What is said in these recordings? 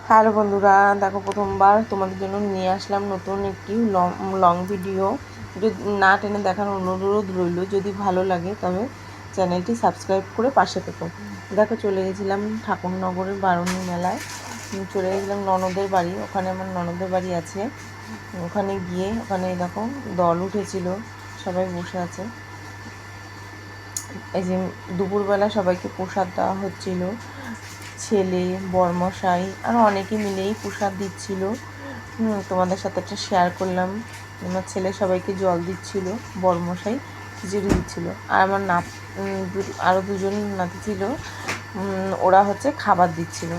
Hello বন্ধুরা, দেখো প্রথমবার তোমাদের জন্য নিয়ে আসলাম নতুন একটি লং ভিডিও। যদি না টেনে দেখার অনুরোধ রইল, যদি ভালো লাগে তবে চ্যানেলটি সাবস্ক্রাইব করে পাশে থেকো। দেখো চলে গেছিলাম ঠাকুরনগরের বারুণী মেলায়, চলে গেছিলাম ননদের বাড়ি। ওখানে আমার ননদের বাড়ি আছে। ওখানে গিয়ে ওখানে দেখো দল উঠেছিল, সবাই বসে আছে। এই যে দুপুরবেলা সবাইকে প্রসাদ দেওয়া হচ্ছিল, ছেলে বরমশাই আর অনেকে মিলেই প্রসাদ দিচ্ছিল। তোমাদের সাথে একটা শেয়ার করলাম। আমার ছেলে সবাইকে জল দিচ্ছিল, বরমশাই খিচুড়ি দিচ্ছিল, আর আমার আরও দুজন নাতি ছিল, ওরা হচ্ছে খাবার দিচ্ছিল।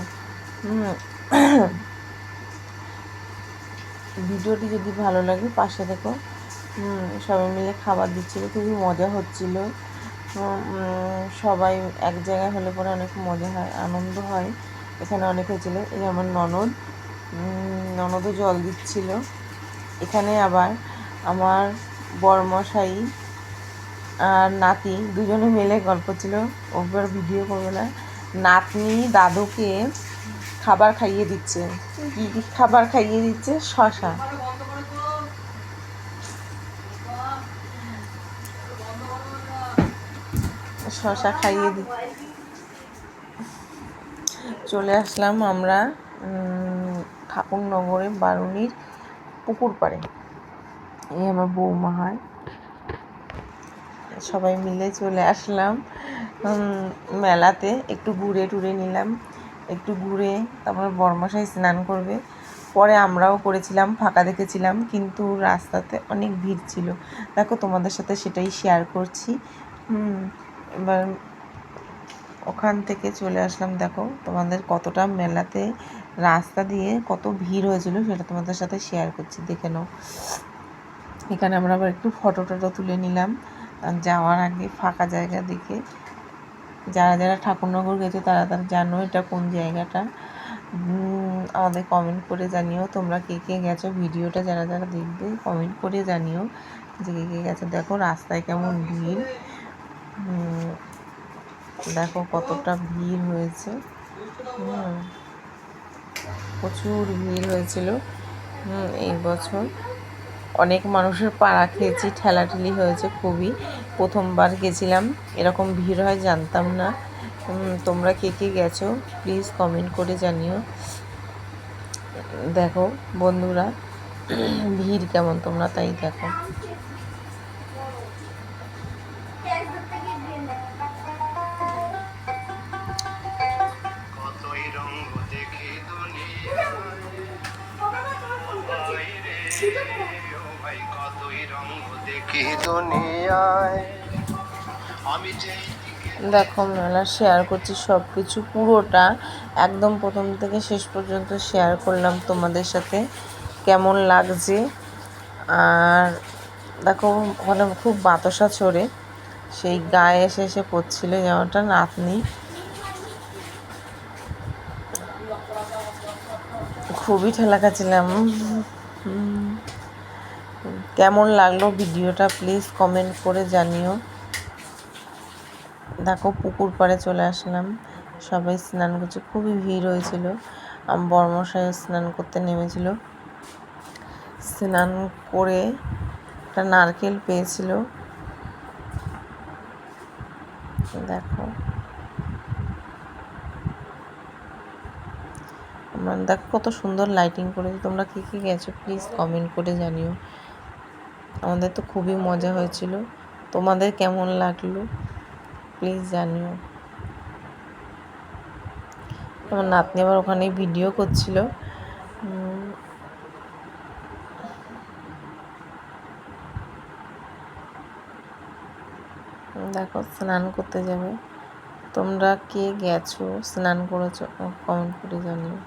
ভিডিওটি যদি ভালো লাগে পাশে দেখো। সবাই মিলে খাবার দিচ্ছিল, খুবই মজা হচ্ছিল। সবাই এক জায়গায় হলে পরে অনেক মজা হয়, আনন্দ হয়। এখানে অনেক হয়েছিল। এই আমার ননদও জল দিচ্ছিল। এখানে আবার আমার বরমশাই আর নাতি দুজনে মিলে গল্প ছিল, ওবার ভিডিও করবে না। নাতনি দাদুকে খাবার খাইয়ে দিচ্ছে। কী খাবার খাইয়ে দিচ্ছে? শশা। শশা খাইয়ে চলে আসলাম আমরা ঠাকুরনগরে বারুণীর পুকুর পাড়ে। এই আমার বৌমা হয়, সবাই মিলে চলে আসলাম মেলাতে। একটু ঘুরে টুরে নিলাম, একটু ঘুরে তারপরে বরমশাই স্নান করবে, পরে আমরাও করেছিলাম, ফাঁকা দেখেছিলাম, কিন্তু রাস্তাতে অনেক ভিড় ছিল। দেখো তোমাদের সাথে সেটাই শেয়ার করছি। এবার ওখান থেকে চলে আসলাম। দেখো তোমাদের কতটা মেলাতে রাস্তা দিয়ে কত ভিড় হয়েছিল সেটা তোমাদের সাথে শেয়ার করছি, দেখে নাও। এখানে আমরা আবার একটু ফটো টটো তুলে নিলাম যাওয়ার আগে, ফাঁকা জায়গা দেখে। যারা যারা ঠাকুরনগর গেছে তারা তারা জানো এটা কোন জায়গাটা। আমাদের কমেন্ট করে জানিও তোমরা কে কে গেছো। ভিডিওটা যারা যারা দেখবে কমেন্ট করে জানিও যে কে কে গেছো। দেখো রাস্তায় কেমন ভিড়, দেখো কতটা ভিড় হয়েছে। প্রচুর ভিড় হয়েছিল এই বছর। অনেক মানুষের পাড়া খেয়েছি, ঠেলাঠেলি হয়েছে খুবই। প্রথমবার গেছিলাম, এরকম ভিড় হয় জানতাম না। তোমরা কে কে গেছো প্লিজ কমেন্ট করে জানিও। দেখো বন্ধুরা ভিড় কেমন, তোমরা তাই দেখো। দেখো মেলা শেয়ার করছি সব কিছু, পুরোটা একদম প্রথম থেকে শেষ পর্যন্ত শেয়ার করলাম তোমাদের সাথে, কেমন লাগছে। আর দেখো ওখানে খুব বাতাসা ছড়ে, সেই গায়ে এসে এসে পড়ছিল যেমনটা নাতনি। খুবই ঠেলা খাচ্ছিলাম। কেমন লাগলো ভিডিওটা প্লিজ কমেন্ট করে জানিও। দেখো পুকুর পাড়ে চলে আসলাম, সবাই স্নান করছে, খুবই ভিড় হয়েছিল। বরমশাই স্নান করতে নেমেছিল, স্নান করে একটা নারকেল পেয়েছিল। দেখো আমার দেখো কত সুন্দর লাইটিং করেছে। তোমরা কে কে গেছো প্লিজ কমেন্ট করে জানিও। আমাদের তো খুবই মজা হয়েছিল, তোমাদের কেমন লাগলো প্লিজ জানিও। আমার নাতনি আবার ওখানে ভিডিও করছিল। দেখো স্নান করতে যাবে, তোমরা কে গেছো স্নান করেছো কমেন্ট করে জানিও।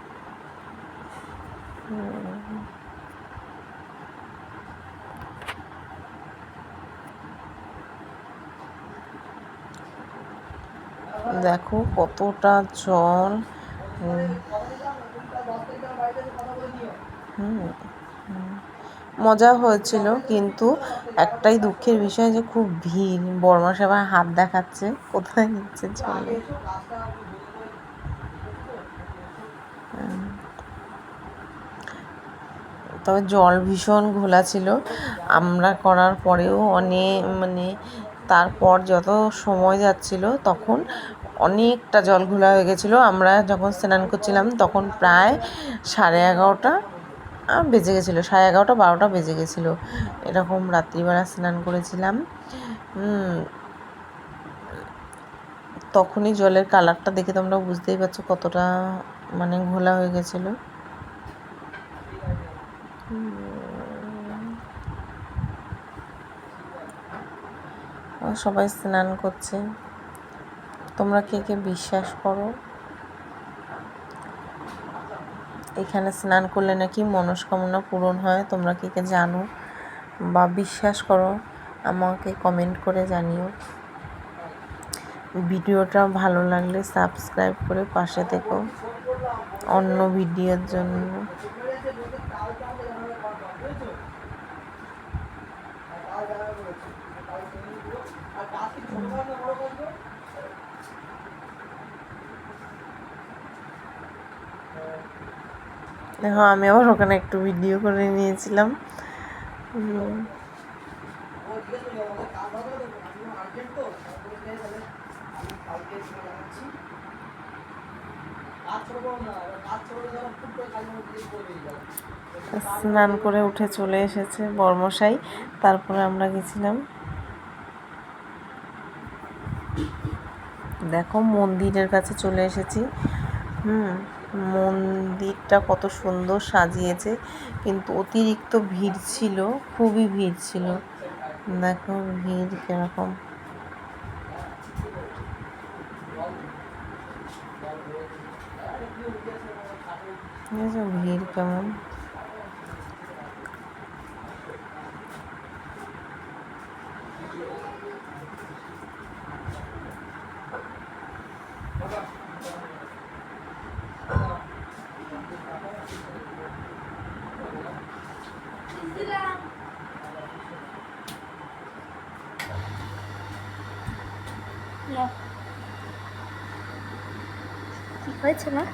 দেখো কতটা জল। মজা হয়েছিল, কিন্তু একটাই দুঃখের বিষয় যে খুব ভিড়। বরমাস আবার হাত দেখাচ্ছে, কোথায় নিচ্ছে চলে। তবে জল ভীষণ ঘোলা ছিল। আমরা করার পরেও তারপর যত সময় যাচ্ছিল তখন অনেকটা জল ঘোলা হয়ে গেছিলো। আমরা যখন স্নান করছিলাম তখন প্রায় 11:30 বেজে গেছিলো, 11:30 12টা বেজে গেছিলো এরকম রাত্রিবেলা স্নান করেছিলাম। তখনই জলের কালারটা দেখে তোমরা বুঝতেই পারছো কতটা ঘোলা হয়ে গেছিলো। সবাই স্নান করছে। তোমরা কে কে বিশ্বাস করো এখানে স্নান করলে নাকি মনস্কামনা পূরণ হয়? তোমরা কে কে জানো বা বিশ্বাস করো আমাকে কমেন্ট করে জানিও। ভিডিওটা ভালো লাগলে সাবস্ক্রাইব করে পাশে থেকো অন্য ভিডিওর জন্য। দেখো আমি আবার ওখানে একটু ভিডিও করে নিয়েছিলাম। স্নান করে উঠে চলে এসেছে বর্মশাই, তারপরে আমরা গেছিলাম। দেখো মন্দিরের কাছে চলে এসেছি। মন্দিরটা কত সুন্দর সাজিয়েছে, কিন্তু অতিরিক্ত ভিড় ছিল, খুবই ভিড় ছিল। দেখো ভিড় কিরকম। ভিড় কেমন। ঠিক হয়েছে না?